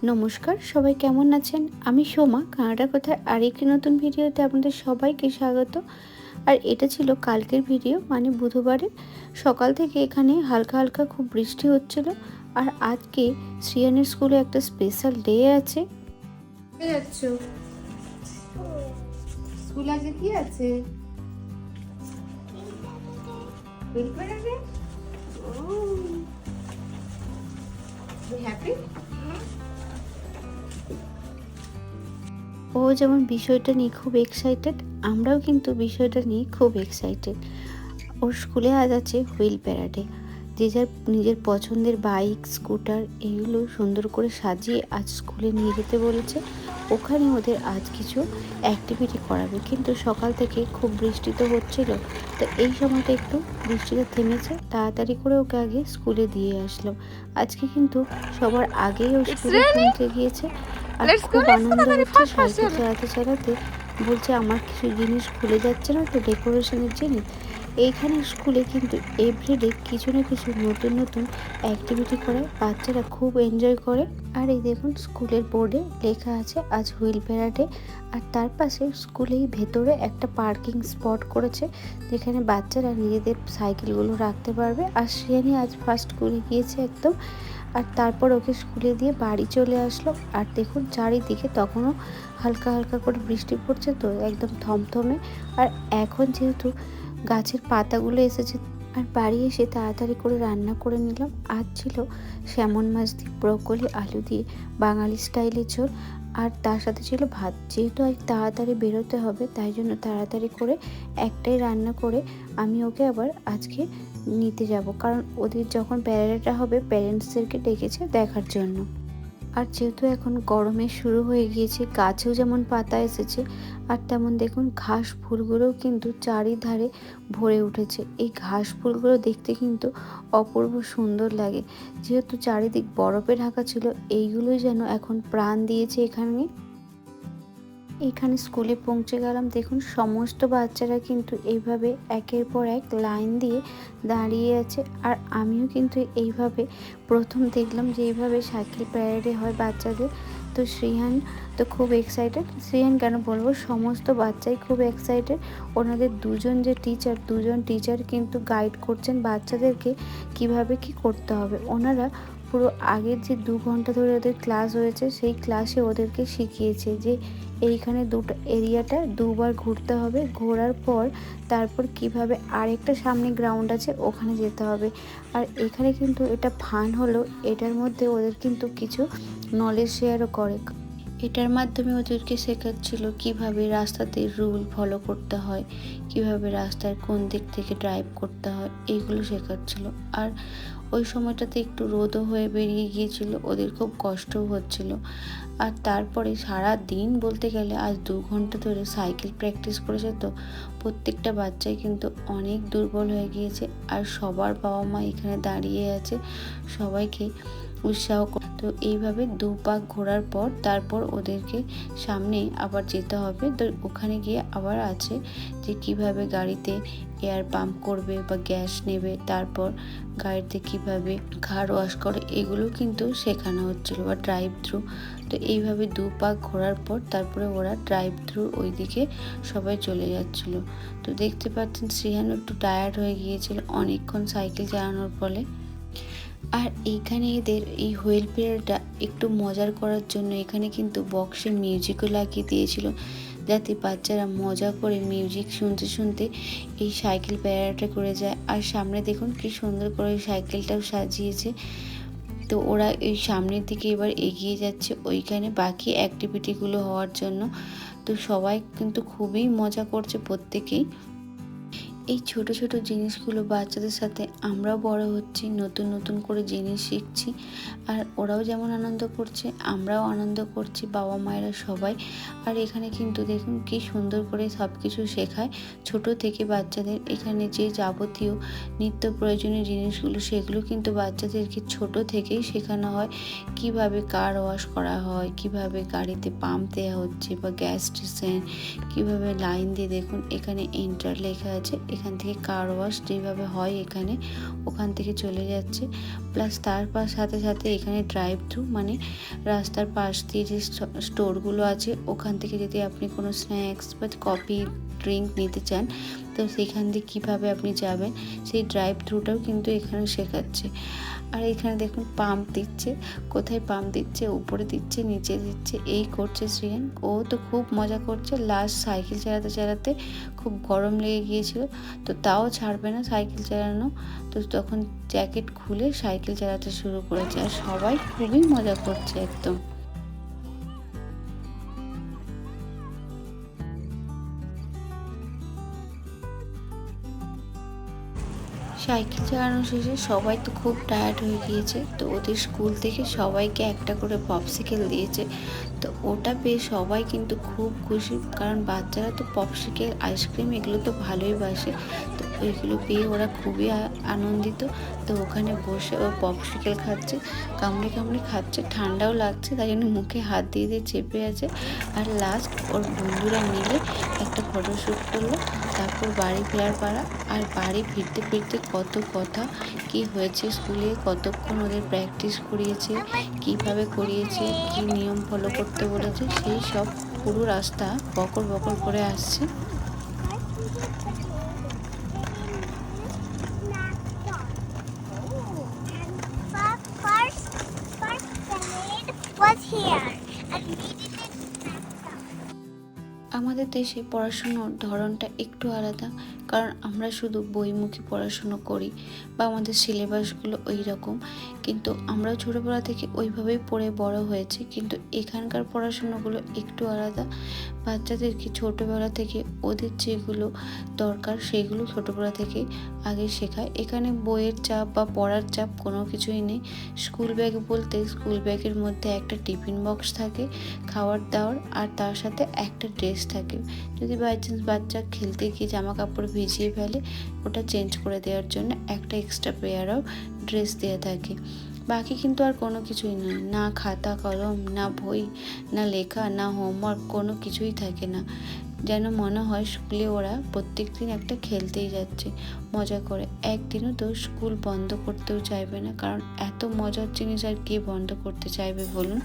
নমস্কার, সবাই কেমন আছেন? আমি সোমা, কানাডা কথায় আরেকটি নতুন ভিডিওতে আপনাদের সবাইকে স্বাগত। আর এটা ছিল কালকের ভিডিও, মানে বুধবারে সকাল থেকে এখানে হালকা হালকা খুব বৃষ্টি হচ্ছিল। আর আজকে শ্রিয়ানের স্কুলে একটা স্পেশাল ডে আছে। স্কুল আজকে কি আছে? হ্যাপি? ও যেমন বিষয়টা নিয়ে খুব এক্সাইটেড, আমরাও কিন্তু বিষয়টা নিয়ে খুব এক্সাইটেড। ওর স্কুলে আজ আছে হুইল প্যারাডে। যে যার নিজের পছন্দের বাইক, স্কুটার এগুলো সুন্দর করে সাজিয়ে আজ স্কুলে নিয়ে যেতে বলেছে। ওখানে ওদের আজ কিছু অ্যাক্টিভিটি করাবে, কিন্তু সকাল থেকে খুব বৃষ্টি তো হচ্ছিল, তো এই সময়টা একটু বৃষ্টিটা থেমেছে, তাড়াতাড়ি করে ওকে আগে স্কুলে দিয়ে আসলাম। আজকে কিন্তু সবার আগেই ও স্কুলে পৌঁছে গিয়েছে। আর খুব আনন্দ হচ্ছে সাইকেল চালাতে চালাতে। বলছে আমার কিছু জিনিস খুলে যাচ্ছে না তো, ডেকোরেশনের জিনিস। এইখানে স্কুলে কিন্তু এভরিডে কিছু না কিছু নতুন নতুন অ্যাক্টিভিটি করায়, বাচ্চারা খুব এনজয় করে। আর এই দেখুন স্কুলের বোর্ডে লেখা আছে আজ হুইল প্যারাডে। আর তার পাশে স্কুলেই ভেতরে একটা পার্কিং স্পট করেছে, যেখানে বাচ্চারা নিজেদের সাইকেলগুলো রাখতে পারবে। আর শ্রেয়ানি আজ ফার্স্ট স্কুলে গিয়েছে একদম। আর তারপর ওকে স্কুলে দিয়ে বাড়ি চলে আসলো। আর দেখুন চারিদিকে তখনও হালকা হালকা করে বৃষ্টি পড়ছে, তো একদম থমথমে। আর এখন যেহেতু গাছের পাতাগুলো এসেছে, আর বাড়ি এসে তাড়াতাড়ি করে রান্না করে নিলাম। আজ ছিল স্যামন মাছ দিয়ে ব্রকলি আলু দিয়ে বাঙালি স্টাইলের ঝোল। আর তার সাথে ছিল ভাত। যেহেতু আজ তাড়াতাড়ি বেরোতে হবে, তাই জন্য তাড়াতাড়ি করে একটাই রান্না করে আমি ওকে আবার আজকে নিতে যাব, কারণ ওদের যখন প্যারেডটা হবে প্যারেন্টসদেরকে ডেকেছে দেখার জন্য। আর যেহেতু এখন গরমে শুরু হয়ে গিয়েছে, গাছেও যেমন পাতা এসেছে, আর তেমন দেখুন ঘাস ফুলগুলোও কিন্তু চারিধারে ভরে উঠেছে। এই ঘাস ফুলগুলো দেখতে কিন্তু অপূর্ব সুন্দর লাগে। যেহেতু চারিদিক বরফে ঢাকা ছিল, এইগুলোই যেন এখন প্রাণ দিয়েছে এখানে। এখানে স্কুলে পৌঁছে গেলাম। দেখুন সমস্ত বাচ্চারা কিন্তু এইভাবে একের পর এক লাইন দিয়ে দাঁড়িয়ে আছে। আর আমিও কিন্তু এইভাবে প্রথম দেখলাম যে এইভাবে সাইকেল প্যারেডে হয় বাচ্চাদের। তো শ্রেয়ান তো খুব এক্সাইটেড। শ্রেয়ান কেন বলবো, সমস্ত বাচ্চাই খুব এক্সাইটেড। ওনাদের দুজন টিচার কিন্তু গাইড করছেন বাচ্চাদেরকে কিভাবে কি করতে হবে। ওনারা পুরো আগের যে 2 ঘন্টা ধরে ওদের ক্লাস হয়েছে, সেই ক্লাসে ওদেরকে শিখিয়েছে যে এইখানে দুটো এরিয়াটা দুবার ঘুরতে হবে, ঘোরার পর তারপর কিভাবে আরেকটা সামনে গ্রাউন্ড আছে ওখানে যেতে হবে। আর এখানে কিন্তু এটা ফান হলো, এটার মধ্যে ওদের কিন্তু কিছু নলেজ শেয়ারও করে। এটার মাধ্যমে ওদেরকে শেখাচ্ছিল কিভাবে রাস্তাতে রুল ফলো করতে হয়, কিভাবে রাস্তার কোন দিক থেকে ড্রাইভ করতে হয়, এইগুলো শেখাচ্ছিল। আর ওই সময়টাতে একটু রোদও হয়ে বেরিয়ে গিয়েছিল, ওদের খুব কষ্টও হচ্ছিল। আর তারপরে সারা দিন বলতে গেলে আজ 2 ঘন্টা ধরে সাইকেল প্র্যাকটিস করেছে, তো প্রত্যেকটা বাচ্চাই কিন্তু অনেক দুর্বল হয়ে গিয়েছে। আর সবার বাবা মা এখানে দাঁড়িয়ে আছে সবাইকে উৎসাহ। তো এইভাবে 2 পাক ঘোরার পর তারপর ওদেরকে সামনে আবার যেতে হবে। তো ওখানে গিয়ে আবার আছে যে কিভাবে গাড়িতে এয়ার পাম্প করবে বা গ্যাস নেবে, তারপর গাড়িতে কিভাবে কার ওয়াশ করে, এগুলো কিন্তু শেখানো হচ্ছিল, বা ড্রাইভ থ্রু। তো এইভাবে 2 পাক ঘোরার পর তারপরে ওরা ড্রাইভ থ্রু ওইদিকে সবাই চলে যাচ্ছিল। তো দেখতে পাচ্ছেন শ্রেয়ানও একটু টায়ার্ড হয়ে গিয়েছিল অনেকক্ষণ সাইকেল চালানোর ফলে। আর এইখানে এদের এই হুইল প্যারেডটা একটু মজার করার জন্য এখানে কিন্তু বক্সে মিউজিকও লাগিয়ে দিয়েছিল, যাতে বাচ্চারা মজা করে মিউজিক শুনতে শুনতে এই সাইকেল প্যারেডটা করে যায়। আর সামনে দেখুন কি সুন্দর করে সাইকেলটাও সাজিয়েছে। তো ওরা এই সামনের দিকে এবার এগিয়ে যাচ্ছে ওইখানে বাকি অ্যাক্টিভিটিগুলো হওয়ার জন্য। তো সবাই কিন্তু খুবই মজা করছে প্রত্যেকেই। এই ছোট ছোট জিনিসগুলো বাচ্চাদের সাথে আমরাও বড় হচ্ছি, নতুন নতুন করে জিনিস শিখছি। আর ওরাও যেমন আনন্দ করছে, আমরাও আনন্দ করছি, বাবা মায়েরা সবাই। আর এখানে কিন্তু দেখুন কি সুন্দর করে সব কিছু শেখায় ছোট থেকে বাচ্চাদের। এখানে যে যাবতীয় নিত্য প্রয়োজনীয় জিনিসগুলো, সেগুলো কিন্তু বাচ্চাদেরকে ছোট থেকেই শেখানো হয়। কিভাবে কার ওয়াশ করা হয়, কিভাবে গাড়িতে পাম্প দেওয়া হচ্ছে বা গ্যাস স্টেশন, কিভাবে লাইন দিয়ে। দেখুন এখানে এন্টার লেখা আছে, এখান থেকে কার ওয়াশ যেভাবে হয় এখানে, ওখান থেকে চলে যাচ্ছে। প্লাস তার সাথে সাথে এখানে ড্রাইভ থ্রু, মানে রাস্তার পাশ দিয়ে যে স্টোরগুলো আছে ওখান থেকে যদি আপনি কোনো স্ন্যাক্স বা কফি ড্রিঙ্ক নিতে চান তো সেখান দিয়ে কীভাবে আপনি যাবেন সেই ড্রাইভ থ্রুটাও কিন্তু এখানে শেখাচ্ছে। আর এখানে দেখুন পাম্প দিচ্ছে, কোথায় পাম্প দিচ্ছে, উপরে দিচ্ছে নিচে দিচ্ছে, এই করছে শ্রেয়ান। ও তো খুব মজা করছে। লাস্ট সাইকেল চালাতে চালাতে খুব গরম লেগে গিয়েছিল, তো তাও ছাড়বে না সাইকেল চালানো, তো তখন জ্যাকেট খুলে সাইকেল চালাতে শুরু করেছে। আর সবাই খুবই মজা করছে একদম। সাইকেল চালানো শেষে সবাই তো খুব টায়ার্ড হয়ে গিয়েছে, তো ওদের স্কুল থেকে সবাইকে একটা করে পপসিকেল দিয়েছে। তো ওটা পেয়ে সবাই কিন্তু খুব খুশি, কারণ বাচ্চারা তো পপসিকেল আইসক্রিম এগুলো তো ভালোই বাসে, তো ওইগুলো পেয়ে ওরা খুবই আনন্দিত। তো ওখানে বসে ও পপসিকেল খাচ্ছে, কামড়ে কামড়ে খাচ্ছে, ঠান্ডাও লাগছে তাই জন্য মুখে হাত দিয়ে দিয়ে চেপে আছে। আর লাস্ট ওর বন্ধুরা মিলে একটা ফটোশ্যুট করলো, তারপর বাড়ি ফেরার পাড়া। আর বাড়ি ফিরতে ফিরতে কত কথা, কি হয়েছে স্কুলে, কতক্ষণ ওদের প্র্যাকটিস করিয়েছে, কিভাবে করিয়েছে, কি নিয়ম ফলো করতে বলেছে, সেই সব পুরো রাস্তা বকর বকর করে আসছে। আমাদের দেশে পড়াশুনোর ধরনটা একটু আলাদা, কারণ আমরা শুধু বইমুখী পড়াশুনো করি বা আমাদের সিলেবাসগুলো ওই রকম, কিন্তু আমরাও ছোটোবেলা থেকে ওইভাবেই পড়ে বড় হয়েছি। কিন্তু এখানকার পড়াশুনোগুলো একটু আলাদা। বাচ্চাদেরকে ছোটোবেলা থেকে ওদের যেগুলো দরকার সেগুলো ছোটোবেলা থেকে আগে শেখায়। এখানে বইয়ের চাপ বা পড়ার চাপ কোনো কিছুই নেই। স্কুল ব্যাগ বলতে স্কুল ব্যাগের মধ্যে একটা টিফিন বক্স থাকে, খাওয়ার দাওয়ার, আর তার সাথে একটা ড্রেস থাকে। যদি বাই চান্স বাচ্চা খেলতে গিয়ে জামা কাপড় ভিজিয়ে ফেলে, ওটা চেঞ্জ করে দেওয়ার জন্য একটা এক্সট্রা পেয়ার অফ ড্রেস দেওয়া থাকে। বাকি কিন্তু আর কোনো কিছুই নয়, না খাতা কলম, না বই, না লেখা, না হোমওয়ার্ক, কোনো কিছুই থাকে না। যেন মনে হয় স্কুলে ওরা প্রত্যেক দিন একটা খেলতেই যাচ্ছে মজা করে। একদিনও তো স্কুল বন্ধ করতেও চাইবে না, কারণ এত মজার জিনিস আর কে বন্ধ করতে চাইবে বলুন।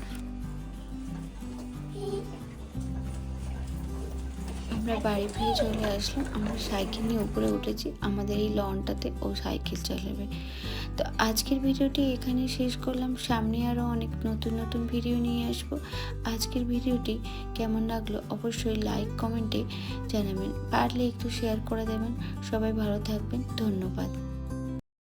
আমরা বাড়ি ফিরে চলে আসলাম। আমরা সাইকেল নিয়ে উপরে উঠেছি, আমাদের এই লনটাতে ও সাইকেল চালাবে। তো আজকের ভিডিওটি এখানে শেষ করলাম। সামনে আরও অনেক নতুন নতুন ভিডিও নিয়ে আসবো। আজকের ভিডিওটি কেমন লাগলো অবশ্যই লাইক কমেন্টে জানাবেন, পারলে একটু শেয়ার করে দেবেন। সবাই ভালো থাকবেন, ধন্যবাদ।